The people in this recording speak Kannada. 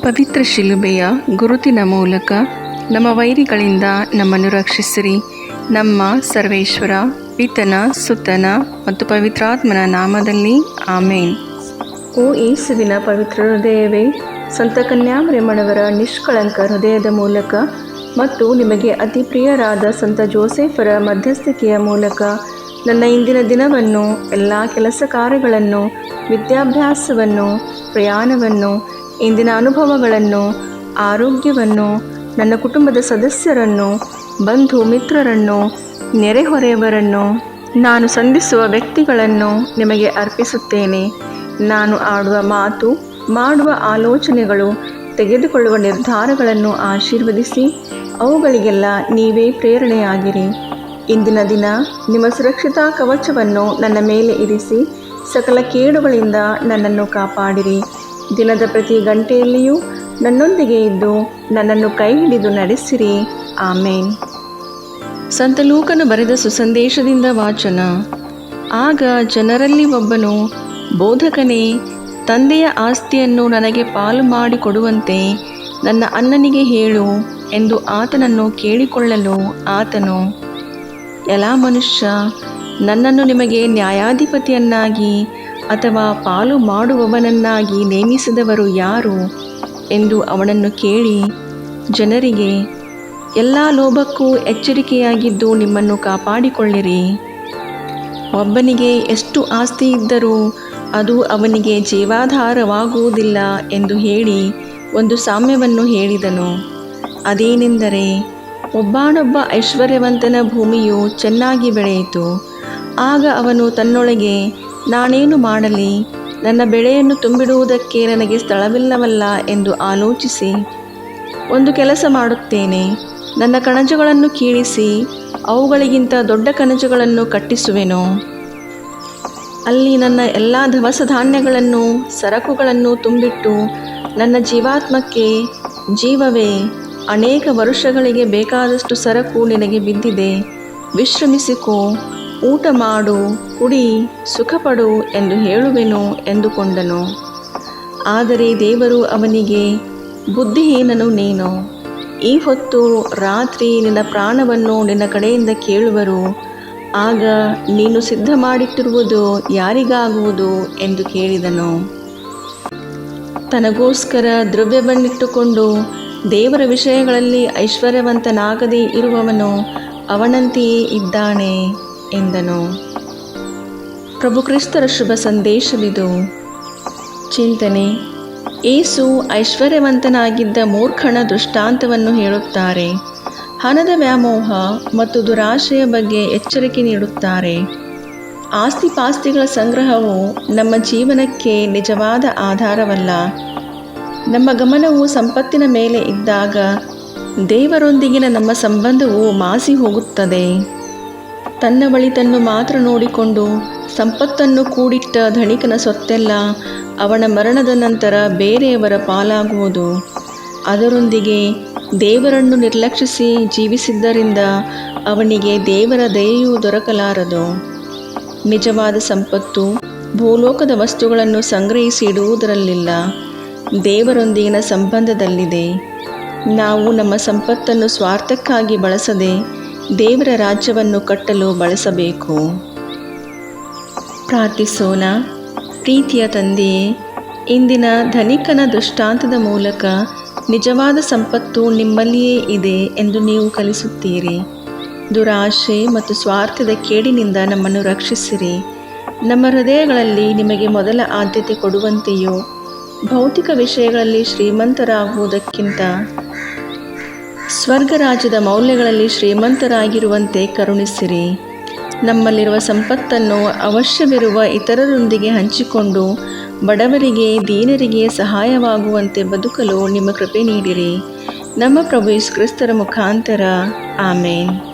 ಪವಿತ್ರ ಶಿಲುಬೆಯ ಗುರುತಿನ ಮೂಲಕ ನಮ್ಮ ವೈರಿಗಳಿಂದ ನಮ್ಮನ್ನು ರಕ್ಷಿಸಿರಿ. ನಮ್ಮ ಸರ್ವೇಶ್ವರ, ಪಿತನ, ಸುತನ ಮತ್ತು ಪವಿತ್ರಾತ್ಮನ ನಾಮದಲ್ಲಿ ಆಮೇನ್. ಓ ಯೇಸುವಿನ ಪವಿತ್ರ ಹೃದಯವೇ, ಸಂತ ಕನ್ಯಾಮರಿಯಮ್ಮನವರ ನಿಷ್ಕಳಂಕ ಹೃದಯದ ಮೂಲಕ ಮತ್ತು ನಿಮಗೆ ಅತಿ ಪ್ರಿಯರಾದ ಸಂತ ಜೋಸೆಫರ ಮಧ್ಯಸ್ಥಿಕೆಯ ಮೂಲಕ ನನ್ನ ಇಂದಿನ ದಿನವನ್ನು, ಎಲ್ಲ ಕೆಲಸ ಕಾರ್ಯಗಳನ್ನು, ವಿದ್ಯಾಭ್ಯಾಸವನ್ನು, ಪ್ರಯಾಣವನ್ನು, ಇಂದಿನ ಅನುಭವಗಳನ್ನು, ಆರೋಗ್ಯವನ್ನು, ನನ್ನ ಕುಟುಂಬದ ಸದಸ್ಯರನ್ನು, ಬಂಧು ಮಿತ್ರರನ್ನು, ನೆರೆಹೊರೆಯವರನ್ನು, ನಾನು ಸಂಧಿಸುವ ವ್ಯಕ್ತಿಗಳನ್ನು ನಿಮಗೆ ಅರ್ಪಿಸುತ್ತೇನೆ. ನಾನು ಆಡುವ ಮಾತು, ಮಾಡುವ ಆಲೋಚನೆಗಳು, ತೆಗೆದುಕೊಳ್ಳುವ ನಿರ್ಧಾರಗಳನ್ನು ಆಶೀರ್ವದಿಸಿ ಅವುಗಳಿಗೆಲ್ಲ ನೀವೇ ಪ್ರೇರಣೆಯಾಗಿರಿ. ಇಂದಿನ ದಿನ ನಿಮ್ಮ ಸುರಕ್ಷತಾ ಕವಚವನ್ನು ನನ್ನ ಮೇಲೆ ಇರಿಸಿ ಸಕಲ ಕೇಡುಗಳಿಂದ ನನ್ನನ್ನು ಕಾಪಾಡಿರಿ. ದಿನದ ಪ್ರತಿ ಗಂಟೆಯಲ್ಲಿಯೂ ನನ್ನೊಂದಿಗೆ ಇದ್ದು ನನ್ನನ್ನು ಕೈ ಹಿಡಿದು ನಡೆಸಿರಿ. ಆಮೇನ್. ಸಂತ ಲೂಕನು ಬರೆದ ಸುಸಂದೇಶದಿಂದ ವಾಚನ. ಆಗ ಜನರಲ್ಲಿ ಒಬ್ಬನು, ಬೋಧಕನೇ, ತಂದೆಯ ಆಸ್ತಿಯನ್ನು ನನಗೆ ಪಾಲು ಮಾಡಿಕೊಡುವಂತೆ ನನ್ನ ಅಣ್ಣನಿಗೆ ಹೇಳು ಎಂದು ಆತನನ್ನು ಕೇಳಿಕೊಳ್ಳಲು ಆತನು, ಎಲಾ ಮನುಷ್ಯ, ನನ್ನನ್ನು ನಿಮಗೆ ನ್ಯಾಯಾಧಿಪತಿಯನ್ನಾಗಿ ಅಥವಾ ಪಾಲು ಮಾಡುವವನನ್ನಾಗಿ ನೇಮಿಸಿದವರು ಯಾರು ಎಂದು ಅವನನ್ನು ಕೇಳಿ ಜನರಿಗೆ, ಎಲ್ಲ ಲೋಭಕ್ಕೂ ಎಚ್ಚರಿಕೆಯಾಗಿದ್ದು ನಿಮ್ಮನ್ನು ಕಾಪಾಡಿಕೊಳ್ಳಿರಿ. ಒಬ್ಬನಿಗೆ ಎಷ್ಟು ಆಸ್ತಿ ಇದ್ದರೂ ಅದು ಅವನಿಗೆ ಜೀವಾಧಾರವಾಗುವುದಿಲ್ಲ ಎಂದು ಹೇಳಿ ಒಂದು ಸಾಮ್ಯವನ್ನು ಹೇಳಿದನು. ಅದೇನೆಂದರೆ, ಒಬ್ಬನೊಬ್ಬ ಐಶ್ವರ್ಯವಂತನ ಭೂಮಿಯು ಚೆನ್ನಾಗಿ ಬೆಳೆಯಿತು. ಆಗ ಅವನು ತನ್ನೊಳಗೆ, ನಾನೇನು ಮಾಡಲಿ, ನನ್ನ ಬೆಳೆಯನ್ನು ತುಂಬಿಡುವುದಕ್ಕೆ ನನಗೆ ಸ್ಥಳವಿಲ್ಲವಲ್ಲ ಎಂದು ಆಲೋಚಿಸಿ, ಒಂದು ಕೆಲಸ ಮಾಡುತ್ತೇನೆ, ನನ್ನ ಕಣಜಗಳನ್ನು ಕೀಳಿಸಿ ಅವುಗಳಿಗಿಂತ ದೊಡ್ಡ ಕಣಜಗಳನ್ನು ಕಟ್ಟಿಸುವೆನು. ಅಲ್ಲಿ ನನ್ನ ಎಲ್ಲ ದವಸ ಧಾನ್ಯಗಳನ್ನು, ಸರಕುಗಳನ್ನು ತುಂಬಿಟ್ಟು, ನನ್ನ ಜೀವಾತ್ಮಕ್ಕೆ, ಜೀವವೇ, ಅನೇಕ ವರುಷಗಳಿಗೆ ಬೇಕಾದಷ್ಟು ಸರಕು ನಿನಗೆ ಬಿದ್ದಿದೆ, ವಿಶ್ರಮಿಸಿಕೋ, ಊಟ ಮಾಡು, ಕುಡಿ, ಸುಖಪಡು ಎಂದು ಹೇಳುವೆನು ಎಂದುಕೊಂಡನು. ಆದರೆ ದೇವರು ಅವನಿಗೆ, ಬುದ್ಧಿಹೀನನು ನೀನು, ಈ ಹೊತ್ತು ರಾತ್ರಿ ನಿನ್ನ ಪ್ರಾಣವನ್ನು ನಿನ್ನ ಕಡೆಯಿಂದ ಕೇಳುವರು. ಆಗ ನೀನು ಸಿದ್ಧ ಮಾಡಿಟ್ಟಿರುವುದು ಯಾರಿಗಾಗುವುದು ಎಂದು ಕೇಳಿದನು. ತನಗೋಸ್ಕರ ದ್ರವ್ಯವನ್ನಿಟ್ಟುಕೊಂಡು ದೇವರ ವಿಷಯಗಳಲ್ಲಿ ಐಶ್ವರ್ಯವಂತನಾಗದೇ ಇರುವವನು ಅವನಂತೆಯೇ ಇದ್ದಾನೆ ಎಂದನು. ಪ್ರಭು ಕ್ರಿಸ್ತರ ಶುಭ ಸಂದೇಶವಿದು. ಚಿಂತನೆ. ಯೇಸು ಐಶ್ವರ್ಯವಂತನಾಗಿದ್ದ ಮೂರ್ಖನ ದೃಷ್ಟಾಂತವನ್ನು ಹೇಳುತ್ತಾರೆ. ಹಣದ ವ್ಯಾಮೋಹ ಮತ್ತು ದುರಾಶೆಯ ಬಗ್ಗೆ ಎಚ್ಚರಿಕೆ ನೀಡುತ್ತಾರೆ. ಆಸ್ತಿಪಾಸ್ತಿಗಳ ಸಂಗ್ರಹವು ನಮ್ಮ ಜೀವನಕ್ಕೆ ನಿಜವಾದ ಆಧಾರವಲ್ಲ. ನಮ್ಮ ಗಮನವು ಸಂಪತ್ತಿನ ಮೇಲೆ ಇದ್ದಾಗ ದೇವರೊಂದಿಗಿನ ನಮ್ಮ ಸಂಬಂಧವು ಮಾಸಿ ಹೋಗುತ್ತದೆ. ತನ್ನ ಒಳಿತನ್ನು ಮಾತ್ರ ನೋಡಿಕೊಂಡು ಸಂಪತ್ತನ್ನು ಕೂಡಿಟ್ಟ ಧನಿಕನ ಸೊತ್ತೆಲ್ಲ ಅವನ ಮರಣದ ನಂತರ ಬೇರೆಯವರ ಪಾಲಾಗುವುದು. ಅದರೊಂದಿಗೆ ದೇವರನ್ನು ನಿರ್ಲಕ್ಷಿಸಿ ಜೀವಿಸಿದ್ದರಿಂದ ಅವನಿಗೆ ದೇವರ ದಯೆಯೂ ದೊರಕಲಾರದು. ನಿಜವಾದ ಸಂಪತ್ತು ಭೂಲೋಕದ ವಸ್ತುಗಳನ್ನು ಸಂಗ್ರಹಿಸಿ ಇಡುವುದರಲ್ಲಿಲ್ಲ, ದೇವರೊಂದಿಗಿನ ಸಂಬಂಧದಲ್ಲಿದೆ. ನಾವು ನಮ್ಮ ಸಂಪತ್ತನ್ನು ಸ್ವಾರ್ಥಕ್ಕಾಗಿ ಬಳಸದೆ ದೇವರ ರಾಜ್ಯವನ್ನು ಕಟ್ಟಲು ಬಳಸಬೇಕು. ಪ್ರಾರ್ಥಿಸೋಣ. ಪ್ರೀತಿಯ ತಂದೆಯೇ, ಇಂದಿನ ಧನಿಕನ ದೃಷ್ಟಾಂತದ ಮೂಲಕ ನಿಜವಾದ ಸಂಪತ್ತು ನಿಮ್ಮಲ್ಲಿಯೇ ಇದೆ ಎಂದು ನೀವು ಕಲಿಸುತ್ತೀರಿ. ದುರಾಶೆ ಮತ್ತು ಸ್ವಾರ್ಥದ ಕೇಡಿನಿಂದ ನಮ್ಮನ್ನು ರಕ್ಷಿಸಿರಿ. ನಮ್ಮ ಹೃದಯಗಳಲ್ಲಿ ನಿಮಗೆ ಮೊದಲ ಆದ್ಯತೆ ಕೊಡುವಂತೆಯೂ ಭೌತಿಕ ವಿಷಯಗಳಲ್ಲಿ ಶ್ರೀಮಂತರಾಗುವುದಕ್ಕಿಂತ ಸ್ವರ್ಗ ರಾಜ್ಯದ ಮೌಲ್ಯಗಳಲ್ಲಿ ಶ್ರೀಮಂತರಾಗಿರುವಂತೆ ಕರುಣಿಸಿರಿ. ನಮ್ಮಲ್ಲಿರುವ ಸಂಪತ್ತನ್ನು ಅವಶ್ಯವಿರುವ ಇತರರೊಂದಿಗೆ ಹಂಚಿಕೊಂಡು ಬಡವರಿಗೆ, ದೀನರಿಗೆ ಸಹಾಯವಾಗುವಂತೆ ಬದುಕಲು ನಿಮ್ಮ ಕೃಪೆ ನೀಡಿರಿ. ನಮ್ಮ ಪ್ರಭು ಯೇಸು ಕ್ರಿಸ್ತರ ಮುಖಾಂತರ. ಆಮೇನ್.